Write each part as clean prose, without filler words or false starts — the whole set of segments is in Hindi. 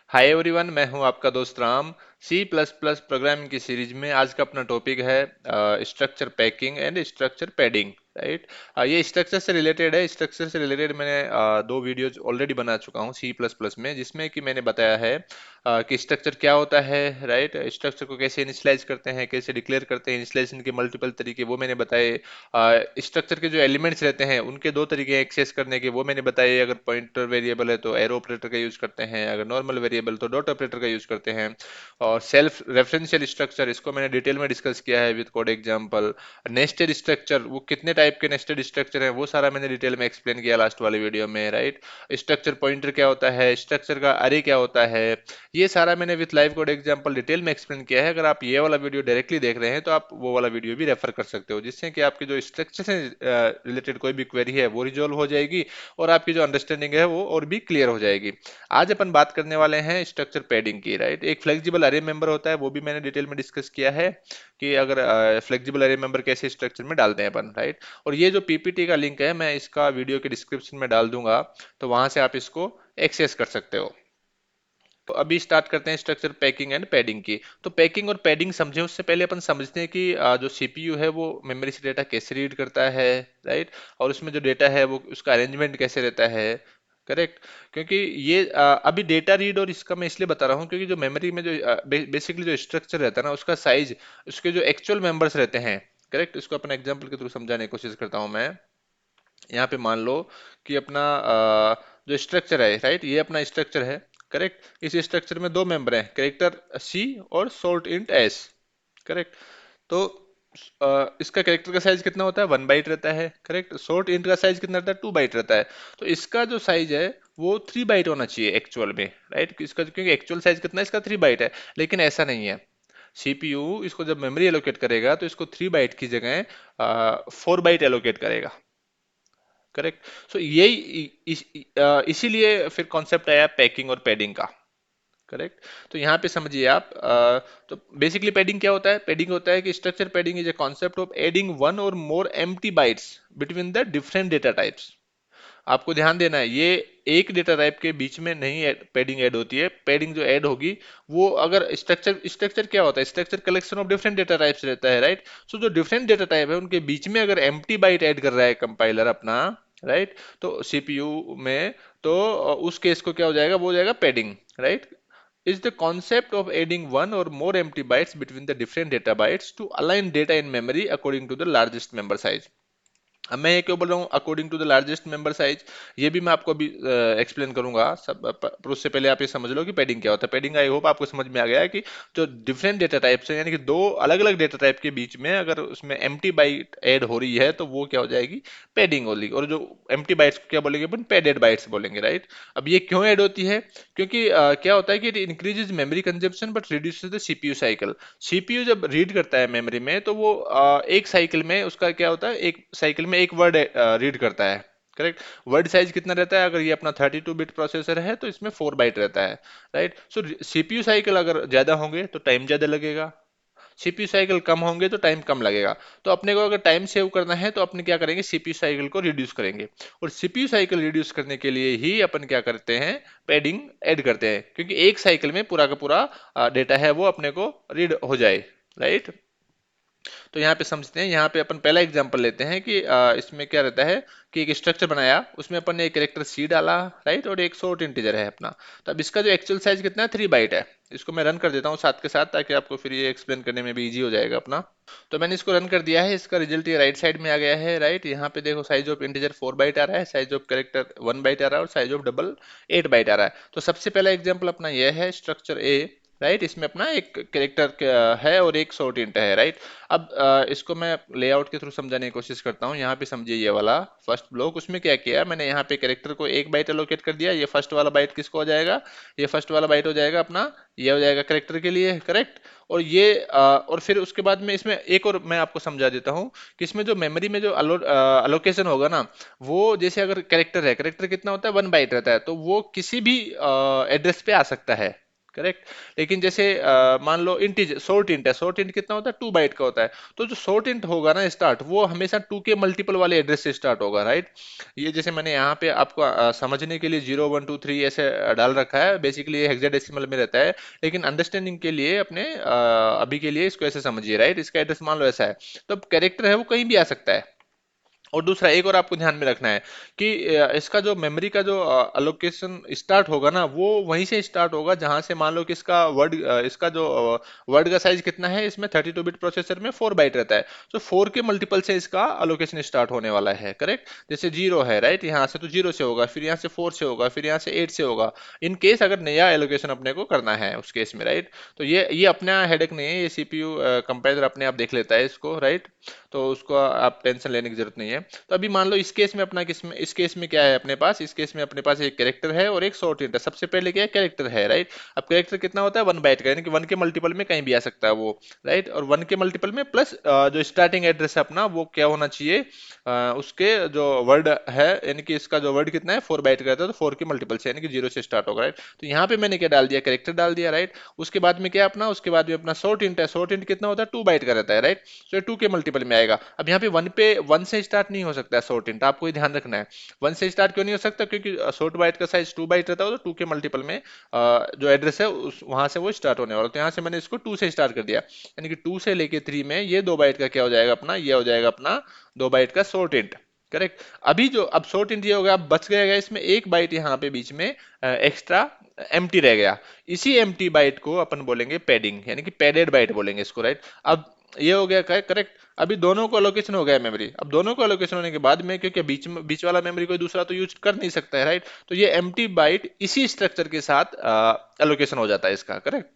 हाय एवरीवन, मैं हूं आपका दोस्त Ram. C plus plus programming की सीरीज में आज का अपना टॉपिक है structure packing and structure padding. Right. ये स्ट्रक्चर से रिलेटेड है। स्ट्रक्चर से रिलेटेड मैंने दो वीडियोज ऑलरेडी बना चुका हूं सी प्लस प्लस में, जिसमें कि मैंने बताया है कि स्ट्रक्चर क्या होता है। राइट। स्ट्रक्चर को कैसे इनिशियलाइज करते हैं, कैसे डिक्लेयर करते हैं, इनिशियलाइजेशन के मल्टीपल तरीके वो मैंने बताए। स्ट्रक्चर के जो एलिमेंट्स रहते हैं उनके दो तरीके एक्सेस करने के वो मैंने बताए। अगर पॉइंटर वेरिएबल है तो एरो ऑपरेटर का यूज करते हैं, अगर नॉर्मल वेरिएबल तो डॉट ऑपरेटर का यूज करते हैं। और सेल्फ रेफरेंशियल स्ट्रक्चर, इसको मैंने डिटेल में डिस्कस किया है with code example. Nested structure, वो कितने टाइप के नेस्टेड स्ट्रक्चर हैं वो सारा मैंने डिटेल में एक्सप्लेन किया लास्ट वाले वीडियो में। राइट। स्ट्रक्चर पॉइंटर क्या होता है, स्ट्रक्चर का अरे क्या होता है, ये सारा मैंने with live code example detail में एक्सप्लेन किया है। अगर आप ये वाला वीडियो डायरेक्टली देख रहे हैं तो आप वो वाला वीडियो भी रेफर कर सकते हो, जिससे कि आपकी जो स्ट्रक्चर से रिलेटेड कोई भी क्वेरी है वो रिजोल्व हो जाएगी और आपकी जो अंडरस्टैंडिंग है वो और भी क्लियर हो जाएगी। आज अपन बात करने वाले हैं स्ट्रक्चर पैडिंग की। राइट। एक फ्लेक्सिबल अरे मेंबर होता है, वो भी मैंने डिटेल में डिस्कस किया है कि अगर फ्लेक्सिबल अरे मेंबर कैसे स्ट्रक्चर में डालते हैं अपन। राइट। और ये जो पीपीटी का लिंक है मैं इसका वीडियो के डिस्क्रिप्शन में डाल दूंगा, तो वहां से आप इसको एक्सेस कर सकते हो। तो अभी स्टार्ट करते हैं स्ट्रक्चर पैकिंग एंड पैडिंग की। तो पैकिंग और पैडिंग समझे उससे पहले अपन समझते हैं कि जो सीपीयू है वो मेमोरी से डेटा कैसे रीड करता है। राइट। और उसमें जो डेटा है वो उसका अरेंजमेंट कैसे रहता है। करेक्ट। क्योंकि ये अभी डेटा रीड और इसका मैं इसलिए बता रहा हूँ क्योंकि जो मेमोरी में जो बेसिकली जो स्ट्रक्चर रहता है ना उसका साइज, उसके जो एक्चुअल मेंबर्स रहते हैं। करेक्ट। इसको अपने एग्जांपल के थ्रू समझाने की कोशिश करता हूँ मैं। यहाँ पे मान लो कि अपना जो स्ट्रक्चर है, राइट, ये अपना स्ट्रक्चर है। करेक्ट। इस स्ट्रक्चर में दो मेंबर हैं, कैरेक्टर सी और सोर्ट इंट एस। करेक्ट। तो इसका कैरेक्टर का साइज कितना होता है, 1 बाइट रहता है। करेक्ट। शॉर्ट इंट का साइज कितना रहता है, 2 बाइट रहता है। तो इसका जो साइज है वो 3 बाइट होना चाहिए एक्चुअल में। राइट। इसका क्योंकि एक्चुअल साइज कितना है इसका, 3 बाइट है। लेकिन ऐसा नहीं है। सीपीयू इसको जब मेमोरी एलोकेट करेगा तो इसको 3 बाइट की जगह 4 बाइट एलोकेट करेगा। करेक्ट। सो यही इसीलिए फिर कॉन्सेप्ट आया पैकिंग और पैडिंग का। करेक्ट। तो यहाँ पे समझिए आप तो बेसिकली पैडिंग क्या होता है। पैडिंग होता है कि structure padding is a concept of adding one और more empty bytes between the different data types. आपको ध्यान देना है, ये एक डेटा टाइप के बीच में नहीं पैडिंग ऐड होती है। पैडिंग जो ऐड होगी वो अगर स्ट्रक्चर स्ट्रक्चर क्या होता है, structure collection of different data types रहता है। राइट। सो जो डिफरेंट डेटा टाइप है उनके बीच में अगर एम्प्टी बाइट ऐड कर रहा है कंपाइलर अपना, राइट, तो सीपीयू में, तो उस केस को क्या हो जाएगा, वो हो जाएगा padding. Right. is the concept of adding one or more empty bytes between the different data bytes to align data in memory according to the largest member size। अब मैं ये क्यों बोल रहा हूँ according to the largest member size, ये भी मैं आपको अभी एक्सप्लेन करूंगा सब। पर उससे पहले आप ये समझ लो कि पैडिंग क्या होता है। पैडिंग आई होप आपको समझ में आ गया है कि जो डिफरेंट डेटा टाइप्स हैं, यानी कि दो अलग अलग डेटा टाइप के बीच में अगर उसमें एम्प्टी बाइट ऐड हो रही है तो वो क्या हो जाएगी, पैडिंग होगी। और जो एम्प्टी बाइट्स को क्या बोलेंगे अपन, पैडेड बाइट्स बोलेंगे। राइट। अब ये क्यों ऐड होती है, क्योंकि क्या होता है कि it increases memory consumption but reduces the CPU cycle. CPU जब रीड करता है मेमोरी में तो वो एक साइकिल में उसका क्या होता है, एक साइकिल में एक वर्ड रीड करता है। करेक्ट। वर्ड साइज कितना रहता है, अगर ये अपना 32 बिट प्रोसेसर है तो इसमें 4 बाइट रहता है। राइट। सो सीपीयू साइकिल अगर ज्यादा होंगे तो टाइम ज्यादा लगेगा, सीपीयू साइकिल कम होंगे तो टाइम कम लगेगा। तो अपने को अगर टाइम सेव करना है तो अपने क्या करेंगे, सीपीयू साइकिल को रिड्यूस करेंगे। और सीपीयू साइकिल रिड्यूस करने के लिए ही अपन क्या करते हैं, पैडिंग ऐड करते हैं, क्योंकि एक साइकिल में पूरा का पूरा डेटा है वो अपने को रीड हो जाए। राइट। तो यहाँ पे समझते हैं, यहाँ पे अपन पहला एग्जांपल लेते हैं कि इसमें क्या रहता है कि एक स्ट्रक्चर बनाया, उसमें अपन ने एक कैरेक्टर सी डाला, राइट, और एक शॉर्ट इंटीजर है अपना। तो अब इसका जो एक्चुअल साइज कितना है, 3 बाइट है। इसको मैं रन कर देता हूँ साथ के साथ, ताकि आपको फिर ये एक्सप्लेन करने में भी इजी हो जाएगा अपना। तो मैंने इसको रन कर दिया है, इसका रिजल्ट ये राइट साइड में आ गया है। राइट। यहाँ पे देखो साइज ऑफ इंटीजर 4 बाइट आ रहा है, साइज ऑफ कैरेक्टर 1 बाइट आ रहा है और साइज ऑफ डबल 8 बाइट आ रहा है। तो सबसे पहला एग्जाम्पल अपना यह है स्ट्रक्चर ए। राइट। इसमें अपना एक कैरेक्टर है और एक शॉर्ट इंट है। राइट। अब इसको मैं लेआउट के थ्रू समझाने की कोशिश करता हूँ। यहाँ पे समझिए ये वाला फर्स्ट ब्लॉक, उसमें क्या किया मैंने, यहाँ पे कैरेक्टर को 1 बाइट एलोकेट कर दिया। ये फर्स्ट वाला बाइट किसको हो जाएगा, ये फर्स्ट वाला बाइट हो जाएगा अपना, ये हो जाएगा कैरेक्टर के लिए। करेक्ट। और ये और फिर उसके बाद में इसमें एक और मैं आपको समझा देता हूँ कि इसमें जो मेमोरी में जो अलोकेशन होगा ना, वो जैसे अगर कैरेक्टर है, कैरेक्टर कितना होता है, 1 बाइट रहता है, तो वो किसी भी एड्रेस पे आ सकता है। करेक्ट। लेकिन जैसे मान लो इंटीजर शॉर्ट इंट है, शॉर्ट इंट कितना होता है, 2 बाइट का होता है। तो जो शॉर्ट इंट होगा ना स्टार्ट, वो हमेशा 2 के मल्टीपल वाले एड्रेस से स्टार्ट होगा, राइट। ये जैसे मैंने यहाँ पे आपको समझने के लिए 0 1 2 3 ऐसे डाल रखा है, बेसिकली ये हेक्साडेसिमल में रहता है। लेकिन अंडरस्टैंडिंग के लिए अपने अभी के लिए इसको ऐसे समझिए, राइट। इसका एड्रेस मान लो ऐसा है, तो अब कैरेक्टर है वो कहीं भी आ सकता है। और दूसरा एक और आपको ध्यान में रखना है कि इसका जो मेमोरी का जो अलोकेशन स्टार्ट होगा ना, वो वहीं से स्टार्ट होगा जहां से मान लो कि इसका वर्ड, इसका जो वर्ड का साइज कितना है, इसमें 32 बिट प्रोसेसर में 4 बाइट रहता है। तो 4 के मल्टीपल से इसका अलोकेशन स्टार्ट होने वाला है, करेक्ट। जैसे 0 है, राइट, यहाँ से तो 0 से होगा, फिर यहाँ से 4 से होगा, फिर यहाँ से 8 से होगा। इन केस अगर नया एलोकेशन अपने को करना है उस केस में, राइट। तो ये अपना हेडेक नहीं है, ये सीपीयू कंपाइलर अपने आप देख लेता है इसको, राइट। तो उसको आप टेंशन लेने की जरूरत नहीं है। तो अभी मान लो इस केस में अपना किस में, इस केस में क्या है अपने पास, इस केस में अपने पास एक कैरेक्टर है और एक शॉर्ट इंट है। सबसे पहले क्या है, कैरेक्टर है, राइट। अब कैरेक्टर कितना होता है, 1 बाइट का, यानी कि 1 के मल्टीपल में कहीं भी आ सकता है वो, राइट। और 1 के मल्टीपल में प्लस जो स्टार्टिंग एड्रेस है अपना वो क्या होना चाहिए, उसके जो वर्ड है, यानी कि इसका जो वर्ड कितना है, 4 बाइट का रहता है, तो 4 के मल्टीपल से यानी कि 0 से स्टार्ट होगा, राइट। तो यहाँ पे मैंने क्या डाल दिया, कैरेक्टर डाल दिया, राइट। उसके बाद में क्या अपना, उसके बाद में अपना शॉर्ट इंट है, शॉर्ट इंट कितना होता है, 2 बाइट का रहता है, राइट। तो ये 2 के मल्टीपल में आएगा। अब यहाँ पे वन से स्टार्ट नहीं हो सकता है शॉर्ट इंट, आपको ये ध्यान रखना है। 1 से स्टार्ट क्यों नहीं हो सकता, क्योंकि शॉर्ट बाइट का साइज 2 बाइट रहता है, तो 2 के मल्टीपल में जो एड्रेस है उस वहां से वो स्टार्ट होने वाला। तो यहाँ से मैंने इसको 2 से स्टार्ट कर दिया, यानी कि 2 से लेके 3 में ये 2 बाइट का क्या हो जाएगा अपना, ये हो जाएगा अपना 2 बाइट का शॉर्ट इंट, करेक्ट। अभी जो अब शॉर्ट इंट ये हो गया, अब बच गया इसमें 1 बाइट यहाँ पे बीच में एक्स्ट्रा एम्प्टी रह गया। इसी एम्प्टी बाइट को अपन बोलेंगे पैडिंग, यानी कि पैडेड बाइट बोलेंगे इसको, राइट। अब ये हो गया करेक्ट। अभी दोनों को एलोकेशन हो गया मेमोरी। अब दोनों को एलोकेशन होने के बाद में, क्योंकि बीच वाला मेमोरी कोई दूसरा तो यूज कर नहीं सकता है, राइट। तो ये एम्प्टी बाइट इसी स्ट्रक्चर के साथ एलोकेशन हो जाता है इसका, करेक्ट।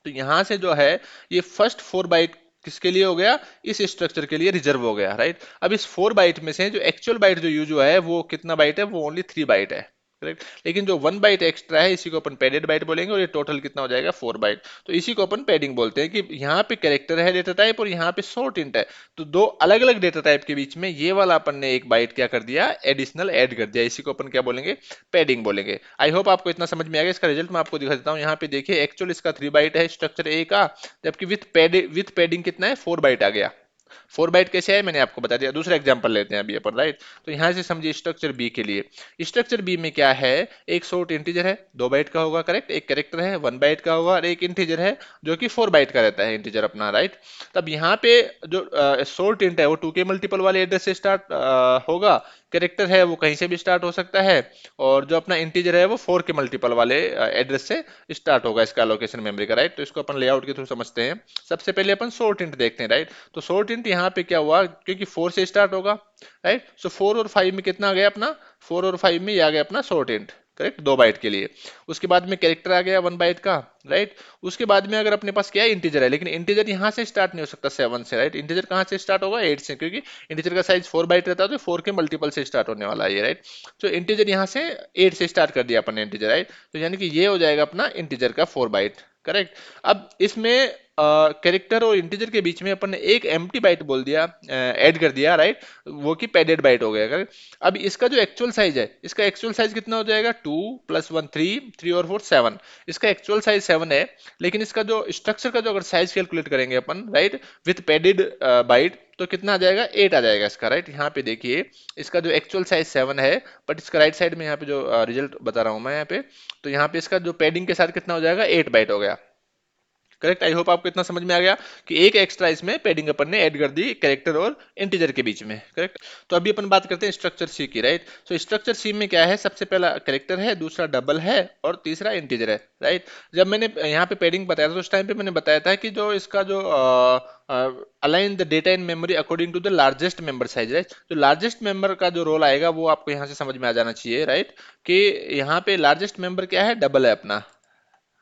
तो यहां से जो है ये फर्स्ट 4 बाइट किसके लिए हो गया, इस स्ट्रक्चर के लिए रिजर्व हो गया, राइट। अब इस 4 बाइट में से जो एक्चुअल बाइट जो यूज हुआ है वो कितना बाइट है, वो ओनली 3 बाइट है, करेक्ट। लेकिन जो 1 बाइट एक्स्ट्रा है इसी को अपन पैडेड बाइट बोलेंगे, और ये टोटल कितना हो जाएगा, 4 बाइट। तो इसी को अपन पैडिंग बोलते हैं कि यहाँ पे कैरेक्टर है डेटा टाइप और यहाँ पे शॉर्ट इंट है। तो दो अलग अलग डेटा टाइप के बीच में ये वाला अपन ने 1 बाइट क्या कर दिया, एडिशनल ऐड कर दिया। इसी को अपन क्या बोलेंगे, पैडिंग बोलेंगे। आई होप आपको इतना समझ में आ गया। इसका रिजल्ट मैं आपको दिखा देता हूँ। यहाँ पे देखिए एक्चुअल इसका 3 बाइट है स्ट्रक्चर ए का, जबकि विथ पैडिंग कितना है, 4 बाइट आ गया। 4 बाइट कैसे है मैंने आपको बता दिया। दूसरा एग्जांपल लेते हैं अभी अपन, राइट। तो यहां से समझिए स्ट्रक्चर बी के लिए। स्ट्रक्चर बी में क्या है, एक शॉर्ट इंटीजर है 2 बाइट का होगा, करेक्ट। एक कैरेक्टर है 1 बाइट का होगा, और एक इंटीजर है जो कि 4 बाइट का रहता है इंटीजर अपना, राइट। तब यहाँ पे जो शॉर्ट इंट है वो 2 के मल्टीपल वाले एड्रेस से स्टार्ट होगा। कैरेक्टर है वो कहीं से भी स्टार्ट हो सकता है, और जो अपना इंटीजर है वो 4 के मल्टीपल वाले एड्रेस से स्टार्ट होगा इसका लोकेशन मेमोरी का, राइट। तो इसको अपन लेआउट के थ्रू समझते हैं। सबसे पहले अपन शॉर्ट इंट देखते हैं, राइट। तो शॉर्ट इंट यहाँ पे क्या हुआ, क्योंकि 4 से स्टार्ट होगा, राइट। सो 4 और 5 में कितना आ गया अपना, 4 और 5 में ये आ गया अपना शॉर्ट इंट, करेक्ट, 2 बाइट के लिए। उसके बाद में कैरेक्टर आ गया 1 बाइट का, राइट। उसके बाद में अगर अपने पास क्या है, इंटीजर है, लेकिन इंटीजर यहाँ से स्टार्ट नहीं हो सकता 7 से, राइट। इंटीजर कहाँ से स्टार्ट होगा, 8 से, क्योंकि इंटीजर का साइज 4 बाइट रहता है, तो 4 के मल्टीपल से स्टार्ट होने वाला है ये, राइट। तो इंटीजर यहाँ से 8 से स्टार्ट कर दिया अपन ने इंटीजर, राइट। तो यानी कि ये हो जाएगा अपना इंटीजर का 4 बाइट, करेक्ट। अब इसमें कैरेक्टर और इंटीजर के बीच में अपन ने एक एम्प्टी बाइट बोल दिया, ऐड कर दिया, राइट। वो कि पैडेड बाइट हो गया, करेक्ट। अब इसका जो एक्चुअल साइज है, इसका एक्चुअल साइज कितना हो जाएगा, 2 + 1 3, 3 और 4 7। इसका एक्चुअल साइज 7 है, लेकिन इसका जो स्ट्रक्चर का जो अगर साइज कैलकुलेट करेंगे अपन, राइट, विथ पैडेड बाइट, तो कितना आ जाएगा, 8 आ जाएगा इसका, राइट। यहाँ पे देखिए इसका जो एक्चुअल साइज 7 है, बट इसका राइट साइड में यहाँ पे जो रिजल्ट बता रहा हूँ मैं यहाँ पे, तो यहाँ पे इसका जो पैडिंग के साथ कितना हो जाएगा, 8 बाइट हो गया, करेक्ट। आई होप आपको इतना समझ में आ गया कि एक एक्स्ट्रा इसमें पैडिंग अपन ने ऐड कर दी कैरेक्टर और इंटीजर के बीच में, करेक्ट। तो अभी अपन बात करते हैं स्ट्रक्चर सी की, राइट। सो स्ट्रक्चर सी में क्या है, सबसे पहला कैरेक्टर है, दूसरा डबल है, और तीसरा इंटीजर है, राइट। जब मैंने यहाँ पे पैडिंग बताया था तो उस टाइम पे मैंने बताया था कि जो इसका जो align the data in memory according to the largest member size, right. जो लार्जेस्ट मेंबर का जो रोल आएगा वो आपको यहाँ से समझ में आ जाना चाहिए, राइट। कि यहाँ पे लार्जेस्ट मेंबर क्या है, डबल है अपना,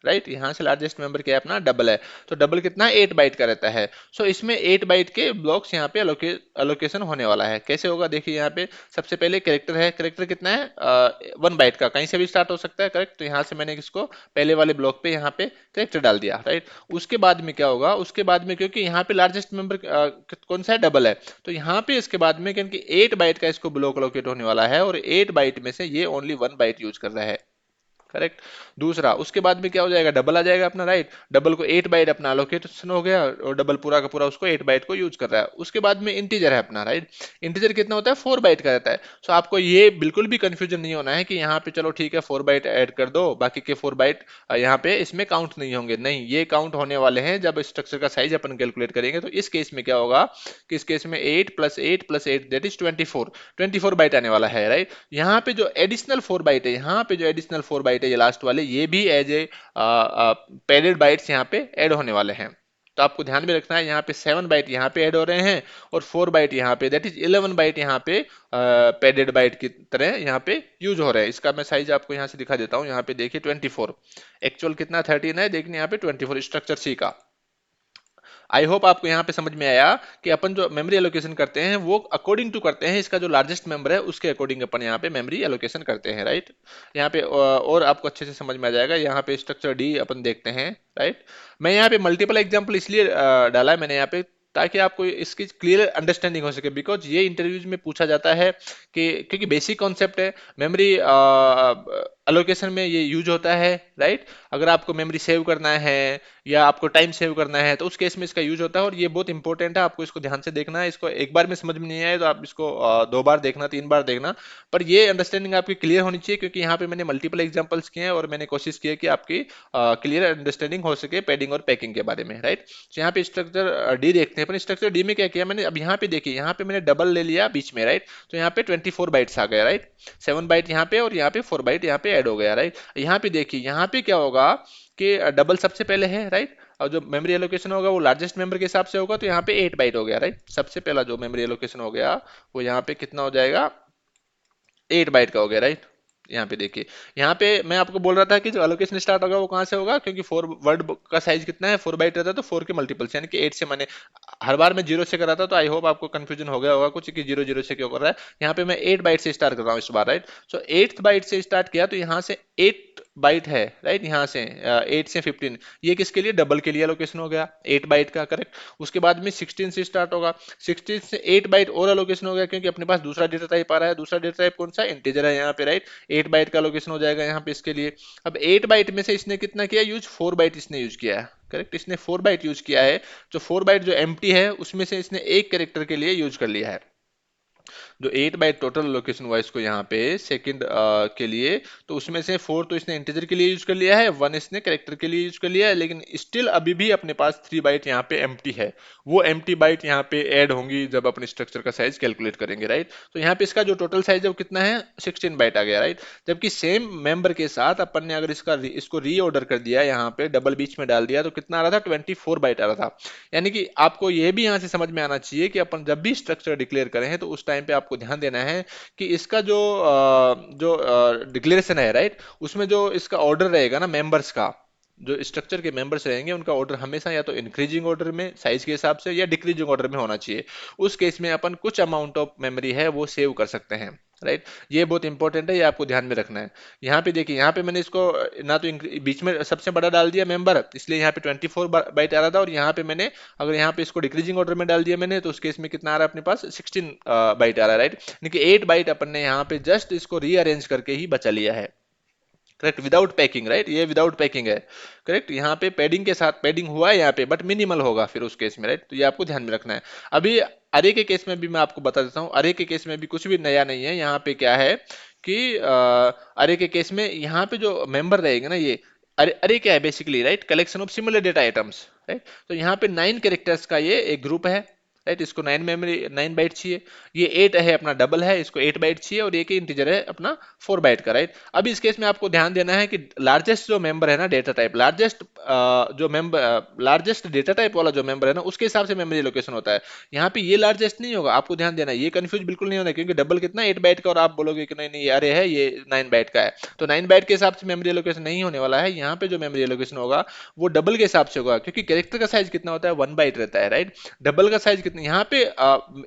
राइट। यहाँ से लार्जेस्ट मेंबर क्या है अपना, डबल है। तो डबल कितना है, 8 बाइट का रहता है। सो इसमें 8 बाइट के ब्लॉक्स यहाँ पे अलोकेशन होने वाला है। कैसे होगा देखिए, यहाँ पे सबसे पहले कैरेक्टर है, कैरेक्टर कितना है, 1 बाइट का, कहीं से भी स्टार्ट हो सकता है, करेक्ट। तो यहाँ से मैंने इसको पहले वाले ब्लॉक पे यहाँ पे कैरेक्टर डाल दिया, राइट। उसके बाद में क्या होगा, उसके बाद में क्योंकि यहाँ पे लार्जेस्ट मेंबर कौन सा है, डबल है, तो यहाँ पे इसके बाद में क्योंकि 8 बाइट का इसको ब्लॉक अलोकेट होने वाला है, और 8 बाइट में से ये ओनली 1 बाइट यूज कर रहा है, करेक्ट। दूसरा, उसके बाद में क्या हो जाएगा, डबल आ जाएगा अपना, राइट। डबल को 8 बाइट अपना अलोकेशन हो गया, और डबल पूरा का पूरा उसको 8 बाइट को यूज कर रहा है। उसके बाद में इंटीजर है अपना, राइट। इंटीजर कितना होता है, 4 बाइट का रहता है। सो आपको ये बिल्कुल भी कंफ्यूजन नहीं होना है कि यहाँ पे चलो ठीक है 4 बाइट ऐड कर दो, बाकी के 4 बाइट यहाँ पे इसमें काउंट नहीं होंगे। नहीं, ये काउंट होने वाले हैं जब स्ट्रक्चर का साइज अपन कैलकुलेट करेंगे। तो इस केस में क्या होगा कि इस केस में 8 plus 8 plus 8 that is 24 byte आने वाला है, राइट। यहाँ पे जो एडिशनल 4 बाइट है, यहाँ पे जो एडिशनल 4 बाइट है ये लास्ट वाले, ये भी एज ए पैडेड बाइट्स यहाँ पे ऐड होने वाले हैं। तो आपको ध्यान में रखना है, यहाँ पे 7 बाइट यहाँ पे ऐड हो रहे हैं, और 4 बाइट यहाँ पे, दैट इज 11 बाइट यहाँ पे पैडेड बाइट की तरह यहाँ पे यूज हो रहे हैं। इसका मैं साइज आपको यहाँ से दिखा देता हूँ। यहाँ पे देखिए 24, एक्चुअल कितना 13 है, देखिए यहाँ पे 24 स्ट्रक्चर सी का। आई होप आपको यहाँ पे समझ में आया कि अपन जो मेमोरी एलोकेशन करते हैं वो अकॉर्डिंग टू करते हैं इसका जो लार्जेस्ट मेंबर है उसके अकॉर्डिंग अपन यहाँ पे मेमोरी एलोकेशन करते हैं, राइट। यहाँ पे और आपको अच्छे से समझ में आ जाएगा। यहाँ पे स्ट्रक्चर डी अपन देखते हैं, राइट। मैं यहाँ पे मल्टीपल एग्जांपल इसलिए डाला है मैंने यहाँ पे, ताकि आपको इसकी क्लियर अंडरस्टैंडिंग हो सके, बिकॉज ये इंटरव्यूज में पूछा जाता है कि क्योंकि बेसिक कॉन्सेप्ट है मेमोरी एलोकेशन में, ये यूज होता है, राइट। अगर आपको मेमोरी सेव करना है या आपको टाइम सेव करना है तो उस केस में इसका यूज होता है, और ये बहुत इंपॉर्टेंट है। आपको इसको ध्यान से देखना है। इसको एक बार में समझ में नहीं आए तो आप इसको 2 बार देखना, 3 बार देखना, पर ये अंडरस्टैंडिंग आपकी क्लियर होनी चाहिए, क्योंकि यहाँ पे मैंने मल्टीपल एग्जांपल्स किए हैं और मैंने कोशिश की है कि आपकी क्लियर अंडरस्टैंडिंग हो सके पैडिंग और पैकिंग के बारे में, राइट। तो यहाँ पे स्ट्रक्चर डी देखते हैं अपन। स्ट्रक्चर डी में क्या किया मैंने, अब यहाँ पे देखिए, यहाँ पे मैंने डबल ले लिया बीच में, राइट। तो यहाँ पे 24 बाइट्स आ गया, राइट। 7 बाइट यहाँ पे और यहाँ पे 4 बाइट यहाँ पे ऐड हो गया, राइट। यहाँ पे देखिए, यहाँ पे क्या होगा कि डबल सबसे पहले है, राइट। और जो मेमोरी एलोकेशन होगा वो लार्जेस्ट मेंबर के हिसाब से होगा, तो यहाँ पे 8 बाइट हो गया, राइट। सबसे पहला जो मेमोरी एलोकेशन हो गया वो यहाँ पे कितना हो जाएगा, 8 बाइट का हो गया, राइट। यहाँ पे देखिए, यहाँ पे मैं आपको बोल रहा था कि जो एलोकेशन स्टार्ट होगा वो कहाँ से होगा, क्योंकि 4 वर्ड का साइज कितना है, 4 बाइट रहता है, तो 4 के मल्टीपल्स यानी कि 8 से मैंने हर बार मैं 0 से कर रहा था, तो आई होप आपको कंफ्यूजन हो गया होगा कुछ कि 0 0 से क्यों कर रहा है। यहाँ पे मैं 8 बाइट से स्टार्ट कर रहा हूँ इस बार, राइट। सो 8th बाइट से स्टार्ट किया, तो यहाँ से 8 बाइट है, राइट। यहाँ से 8 से 15, ये किसके लिए, डबल के लिए एलोकेशन हो गया 8 बाइट का, करेक्ट। उसके बाद में 16 से स्टार्ट होगा, 16 से 8 बाइट और एलोकेशन हो गया, क्योंकि अपने पास दूसरा डेटा टाइप आ रहा है। दूसरा डेटा टाइप कौन सा, इंटीजर है यहाँ पे, राइट। 8 बाइट का लोकेशन हो जाएगा यहाँ पे इसके लिए। अब 8 बाइट में से इसने कितना किया यूज, 4 बाइट इसने यूज किया है, करेक्ट। इसने 4 बाइट यूज किया है। जो 4 बाइट जो एम्प्टी है उसमें से इसने एक कैरेक्टर के लिए यूज कर लिया है। जो 8 बाइट टोटल लोकेशन हुआ इसको यहाँ पे सेकंड के लिए, तो उसमें से 4 तो इसने इंटीजर के लिए यूज कर लिया है, 1 इसने कैरेक्टर के लिए यूज कर लिया है, लेकिन स्टिल अभी भी अपने पास 3 बाइट यहाँ पे एम्प्टी है। वो एम्प्टी बाइट यहाँ पे ऐड होंगी जब अपने स्ट्रक्चर का साइज कैलकुलेट करेंगे, राइट। तो यहाँ पे इसका जो टोटल साइज है वो कितना है, 16 बाइट आ गया, राइट। जबकि सेम मेंबर के साथ अपन ने अगर इसको रीऑर्डर कर दिया, यहाँ पे डबल बीच में डाल दिया, तो कितना आ रहा था, 24 बाइट आ रहा था। यानी कि आपको ये भी यहाँ से समझ में आना चाहिए कि अपन जब भी स्ट्रक्चर डिक्लेयर करें हैं तो उस टाइम पे आपको ध्यान देना है कि इसका जो डिक्लेरेशन है, राइट, उसमें जो इसका ऑर्डर रहेगा ना मेंबर्स का, जो स्ट्रक्चर के मेंबर्स रहेंगे उनका ऑर्डर हमेशा या तो इंक्रीजिंग ऑर्डर में साइज के हिसाब से या डिक्रीजिंग ऑर्डर में होना चाहिए। उस केस में अपन कुछ अमाउंट ऑफ मेमोरी है वो सेव कर सकते हैं, राइट। ये बहुत इंपॉर्टेंट है, ये आपको ध्यान में रखना है। यहाँ पे देखिए, यहाँ पे मैंने इसको ना तो बीच में सबसे बड़ा डाल दिया मेंबर, इसलिए यहाँ पे 24 बाइट आ रहा था, और यहाँ पे मैंने अगर यहाँ पे इसको डिक्रीजिंग ऑर्डर में डाल दिया मैंने, तो उस केस में कितना आ रहा है अपने पास, 16 बाइट आ रहा है, राइट। यानी कि 8 बाइट अपन ने यहाँ पे जस्ट इसको रीअरेंज करके ही बचा लिया है, करेक्ट, विदाउट पैकिंग, राइट। ये विदाउट पैकिंग है, करेक्ट। यहाँ पे पैडिंग के साथ पैडिंग हुआ है यहाँ पे, बट मिनिमल होगा फिर उस केस में, राइट। तो ये आपको ध्यान में रखना है। अभी अरे के केस में भी मैं आपको बता देता हूँ, अरे के केस में भी कुछ भी नया नहीं है। यहाँ पे क्या है कि अरे के केस में यहाँ पे जो मेंबर रहेगा ना, ये अरे अरे क्या है basically, right, collection of similar data items, right. तो यहाँ पे 9 कैरेक्टर्स का ये एक ग्रुप है, राइट। इसको 9 बाइट चाहिए। ये 8 है अपना डबल है, इसको 8 बाइट चाहिए, और एक ही इंटीजर है अपना 4 बाइट का, राइट। अब इस केस में आपको ध्यान देना है कि लार्जेस्ट जो मेंबर है ना data type, largest data type वाला जो मेंबर है ना, उसके हिसाब से मेमोरी लोकेशन होता है। यहाँ पे ये लार्जेस्ट नहीं होगा, आपको ध्यान देना है, ये कंफ्यूज बिल्कुल नहीं होना है, क्योंकि डबल कितना 8 बाइट का, और आप बोलोगे कि नहीं नहीं अरे है ये 9 बाइट का है, तो 9 बाइट के हिसाब से मेमोरी लोकेशन नहीं होने वाला है। यहाँ पे जो मेमोरी लोकेशन होगा वो डबल के हिसाब से होगा, क्योंकि कैरेक्टर का साइज कितना होता है, 1 बाइट रहता है, राइट। डबल का साइज कितना यहाँ पे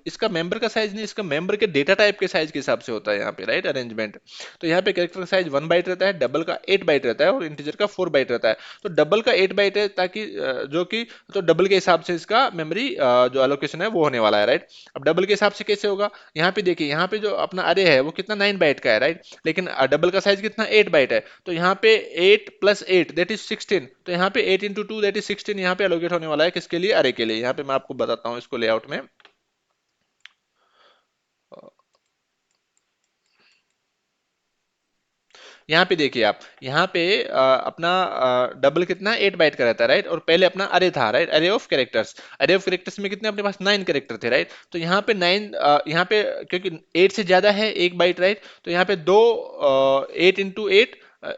इसका मेंबर का साइज नहीं, इसका मेंबर के डेटा टाइप के साइज के हिसाब से होता है यहाँ पे, राइट, अरेंजमेंट। तो यहाँ पे कैरेक्टर का साइज 1 बाइट रहता है, डबल का 8 बाइट रहता है और इंटीजर का 4 बाइट रहता है। तो डबल का 8 बाइट है ताकि जो कि तो डबल के हिसाब से इसका मेमोरी जो एलोकेशन है वो होने वाला है, राइट। अब डबल के हिसाब से कैसे होगा, यहाँ पे देखिए, यहाँ पे जो अपना अरे है वो कितना 9 बाइट का है, राइट, लेकिन डबल का साइज कितना 8 बाइट है। तो यहाँ पे 8 + 8 दैट इज 16, तो यहाँ पे 8 × 2 दैट इज 16 यहाँ पे एलोकेट होने वाला है, किसके लिए, अरे के लिए। यहाँ पे मैं आपको बताता हूँ इसको लेआउट में। यहाँ पे देखिए आप, यहाँ पे अपना डबल कितना 8 बाइट का रहता है, राइट, और पहले अपना अरे था, राइट, अरे ऑफ कैरेक्टर्स। अरे ऑफ कैरेक्टर्स में कितने अपने पास 9 कैरेक्टर थे, राइट। तो यहाँ पे 9, यहाँ पे क्योंकि 8 से ज्यादा है 1 बाइट, राइट, तो यहाँ पे दो 8 × 8,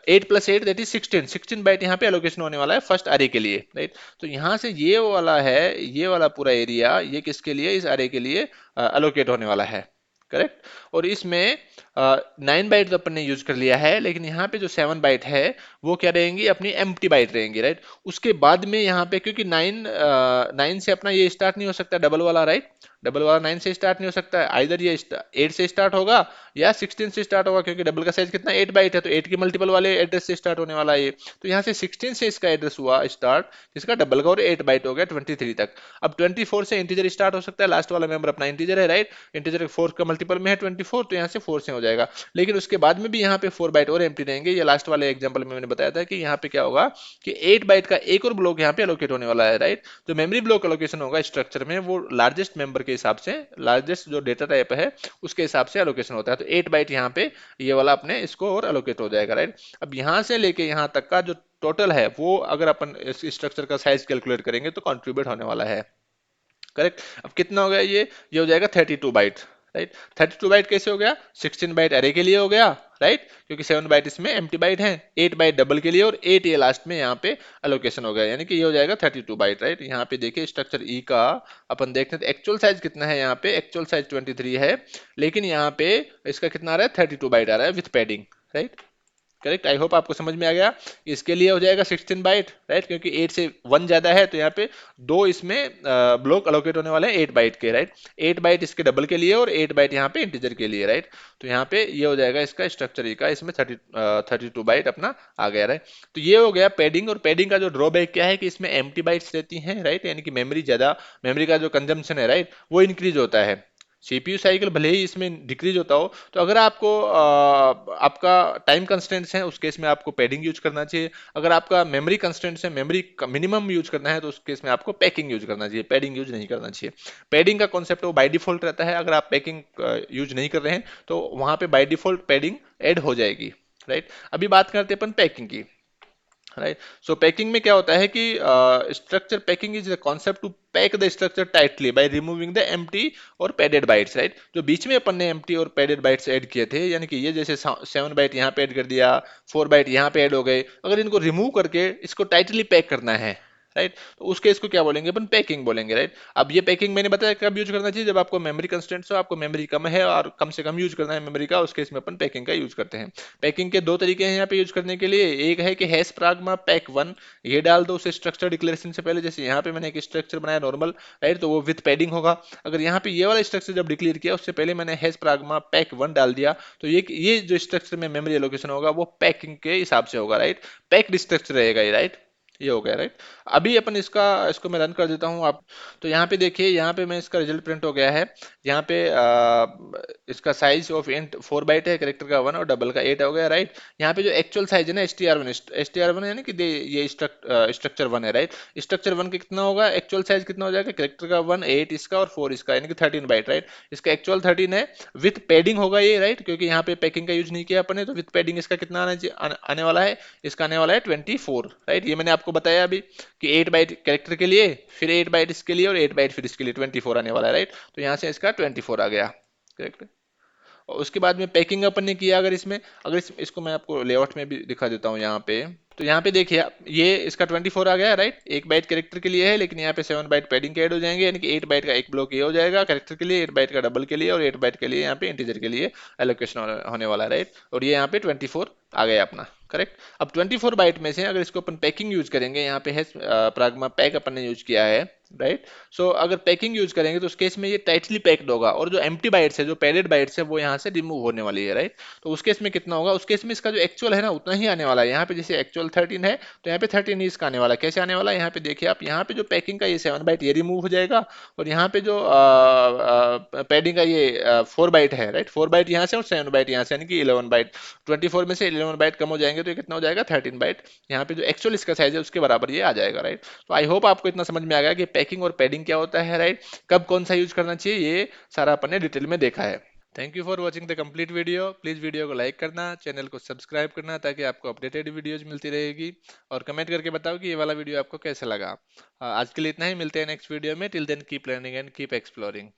8 + 8 दैट इज 16 बाइट यहाँ पे एलोकेशन होने वाला है फर्स्ट अरे के लिए, राइट। तो यहाँ से ये वाला है, ये वाला पूरा एरिया ये किसके लिए, इस अरे के लिए एलोकेट होने वाला है, करेक्ट। और इसमें 9 बाइट तो अपन ने यूज कर लिया है, लेकिन यहाँ पे जो 7 बाइट है वो क्या रहेंगी, अपनी एम्प्टी बाइट रहेंगी, राइट। उसके बाद में यहाँ पे क्योंकि 9 से अपना ये स्टार्ट नहीं हो सकता डबल वाला, राइट, डबल वाला 9 से स्टार्ट नहीं हो सकता है, आइदर ये 8 से स्टार्ट होगा या 16 से स्टार्ट होगा, क्योंकि डबल का साइज कितना 8 बाइट है, तो 8 के मल्टीपल वाले एड्रेस से स्टार्ट होने वाला है ये। तो यहाँ से 16 से इसका एड्रेस हुआ स्टार्ट, जिसका डबल का और 8 बाइट हो गया 23 तक। अब 24 से इंटीजर स्टार्ट हो सकता है, लास्ट वाला मेंबर अपना इंटीजर है, राइट, इंटीजर 4 का मल्टीपल में है 24, तो यहाँ से 4 से हो जाएगा। लेकिन उसके बाद में भी यहाँ पे 4 बाइट और एम्प्टी रहेंगे। ये लास्ट वाले एग्जांपल में मैंने बताया था कि यहाँ पे क्या होगा कि 8 बाइट का एक और ब्लॉक यहाँ पे एलोकेट होने वाला है, राइट। तो मेमोरी ब्लॉक एलोकेशन होगा स्ट्रक्चर में, वो लार्जेस्ट मेंबर के हिसाब से, लार्जेस्ट जो डेटा टाइप है उसके हिसाब से एलोकेशन होता है। तो 8 बाइट यहाँ पे ये वाला अपने इसको और एलोकेट हो जाएगा, राइट। अब यहाँ से लेके यहाँ तक का जो टोटल है वो अगर अपन इस स्ट्रक्चर का साइज कैलकुलेट करेंगे तो कंट्रीब्यूट होने वाला है, करेक्ट। अब कितना हो गया ये हो जाएगा 32 बाइट, राइट। 32 बाइट कैसे हो गया, 16 बाइट अरे के लिए हो गया, राइट, क्योंकि 7 बाइट इसमें एम्प्टी बाइट है, 8 बाइट डबल के लिए और 8 ये लास्ट में यहाँ पे अलोकेशन हो गया, यानी कि ये हो जाएगा 32 बाइट, राइट। यहाँ पे देखिए स्ट्रक्चर ई का अपन देखते हैं एक्चुअल साइज कितना है, यहाँ पे एक्चुअल साइज 23 है, लेकिन यहाँ पे इसका कितना आ रहा है 32 बाइट आ रहा है with padding, right, correct. I hope आपको समझ में आ गया। इसके लिए हो जाएगा 16 बाइट, राइट, क्योंकि 8 से 1 ज्यादा है, तो यहाँ पे दो इसमें ब्लॉक अलोकेट होने वाले हैं 8 बाइट के, राइट। 8 बाइट इसके डबल के लिए और 8 बाइट यहाँ पे इंटीजर के लिए, राइट। तो यहाँ पे ये हो जाएगा इसका स्ट्रक्चर का, इसमें 32 बाइट अपना आ गया, राइट। तो ये हो गया पैडिंग। और पैडिंग का जो ड्रॉबैक क्या है कि इसमें एम्प्टी बाइट्स रहती हैं, राइट, यानी कि मेमोरी ज्यादा, मेमोरी का जो कंजम्पशन है, राइट, वो इंक्रीज होता है। सीपीयू साइकिल भले ही इसमें डिक्रीज होता हो, तो अगर आपको आपका टाइम कंस्टेंट्स है उस केस में आपको पैडिंग यूज करना चाहिए। अगर आपका मेमोरी कंस्टेंट्स है, मेमोरी मिनिमम यूज करना है, तो उस केस में आपको पैकिंग यूज करना चाहिए, पैडिंग यूज नहीं करना चाहिए। पैडिंग का कॉन्सेप्ट वो बाय डिफॉल्ट रहता है, अगर आप पैकिंग यूज नहीं कर रहे हैं तो वहां पे बाय डिफॉल्ट पैडिंग ऐड हो जाएगी, राइट। अभी बात करते हैं अपन पैकिंग की, राइट। सो पैकिंग में क्या होता है कि structure packing is the concept to pack the structure tightly by removing the empty और पैडेड बाइट्स, राइट। जो बीच में अपन ने एम्प्टी और पैडेड बाइट्स ऐड किए थे, यानी कि ये जैसे 7 बाइट यहाँ पे ऐड कर दिया, 4 बाइट यहाँ पे ऐड हो गए, अगर इनको रिमूव करके इसको टाइटली पैक करना है, राइट, तो उस केस को क्या बोलेंगे अपन, पैकिंग बोलेंगे, राइट। अब ये पैकिंग मैंने बताया कब यूज करना चाहिए, जब आपको मेमोरी कंस्टेंट्स हो, आपको मेमोरी कम है और कम से कम यूज करना है मेमोरी का, उस केस में अपन पैकिंग का यूज करते हैं। पैकिंग के दो तरीके हैं यहाँ पे यूज करने के लिए। एक है कि हैश प्राग्मा पैक 1, ये डाल दो उसे स्ट्रक्चर डिक्लेरेशन से पहले, जैसे यहाँ पे मैंने एक स्ट्रक्चर बनाया नॉर्मल, राइट, तो वो विथ पैडिंग होगा। अगर यहाँ पे ये वाला स्ट्रक्चर जब डिक्लेयर किया उससे पहले मैंने हैश प्राग्मा पैक 1 डाल दिया, तो ये जो स्ट्रक्चर में मेमोरी एलोकेशन होगा वो पैकिंग के हिसाब से होगा, राइट, पैक्ड स्ट्रक्चर रहेगा ये, राइट, ये हो गया, राइट। अभी अपन इसको मैं रन कर देता हूँ आप। तो यहाँ पे देखिए, यहाँ पे मैं इसका रिजल्ट प्रिंट हो गया है। यहाँ पे इसका साइज ऑफ इंट 4 बाइट है, कैरेक्टर का 1 और डबल का 8 हो गया, राइट। यहाँ पे जो एक्चुअल साइज है ना एस टी आर वन यानी कि ये स्ट्रक्चर 1 है, राइट। स्ट्रक्चर 1 का कितना होगा, एक्चुअल साइज कितना हो जाएगा, कैरेक्टर का 1 8 इसका और 4 इसका, यानी कि 13 बाइट, राइट। इसका एक्चुअल 13 है, विथ पैडिंग होगा ये, राइट, क्योंकि यहाँ पे पैकिंग का यूज नहीं किया अपन ने, तो विथ पैडिंग इसका कितना आने वाला है, इसका आने वाला है 24, राइट। ये मैंने आपको बताया अभी कि 8 बाइट कैरेक्टर के लिए, फिर 8 बाइट इसके लिए और 8 बाइट फिर इसके लिए 24 आने वाला है, राइट। तो यहाँ से इसका 24 आ गया, करेक्ट। और उसके बाद में पैकिंग अपन ने किया, अगर इसको मैं आपको लेआउट में भी दिखा देता हूँ यहाँ पे। तो यहाँ पे देखिए ये इसका 24 आ गया, राइट। 1 बाइट कैरेक्टर के लिए है, लेकिन यहाँ पे 7 बाइट पैडिंग के ऐड हो जाएंगे, यानी कि 8 बाइट का एक ब्लॉक ये हो जाएगा कैरेक्टर के लिए, 8 बाइट का डबल के लिए और 8 बाइट के लिए यहाँ पे इंटीजर के लिए एलोकेशन होने वाला है, राइट। और ये यहाँ पे 24 आ गया अपना। करेक्ट। अब 24 बाइट में से अगर इसको अपन पैकिंग यूज करेंगे, यहाँ पे है प्राग्मा पैक अपन ने यूज किया है, राइट। सो अगर पैकिंग यूज करेंगे तो उस केस में ये टाइटली पैक्ड होगा, और जो एम्प्टी बाइट्स है, जो पैडेड बाइट्स है, वो यहाँ से रिमूव होने वाली है, राइट। तो उस केस में कितना होगा, उस केस में इसका जो एक्चुअल है ना उतना ही आने वाला है। यहाँ पे जैसे एक्चुअल 13 है, तो यहाँ पे 13 ही इसका आने वाला है। कैसे आने वाला है, यहाँ पे देखिए आप, यहाँ पे जो पैकिंग का ये 7 बाइट ये रिमूव हो जाएगा, और यहाँ पे जो पैडिंग का ये 4 बाइट है, राइट, 4 बाइट यहाँ से और 7 बाइट यहाँ से, यानी कि 11 बाइट। 24 में से 11 बाइट कम हो जाएंगे तो ये कितना हो जाएगा, 13 बाइट। यहाँ पे जो एक्चुअल इसका साइज है उसके बराबर ये आ जाएगा, राइट। तो आई होप आपको इतना समझ में आ गया कि पैकिंग और पैडिंग क्या होता है, राइट, कब कौन सा यूज करना चाहिए, ये सारा अपन ने डिटेल में देखा है। Thank you for watching the complete video. Please video को लाइक करना, चैनल को सब्सक्राइब करना, ताकि आपको अपडेटेड वीडियोज मिलती रहेगी। और कमेंट करके बताओ कि ये वाला वीडियो आपको कैसा लगा। आज के लिए इतना ही, मिलते हैं नेक्स्ट वीडियो में। Till then keep learning and keep exploring.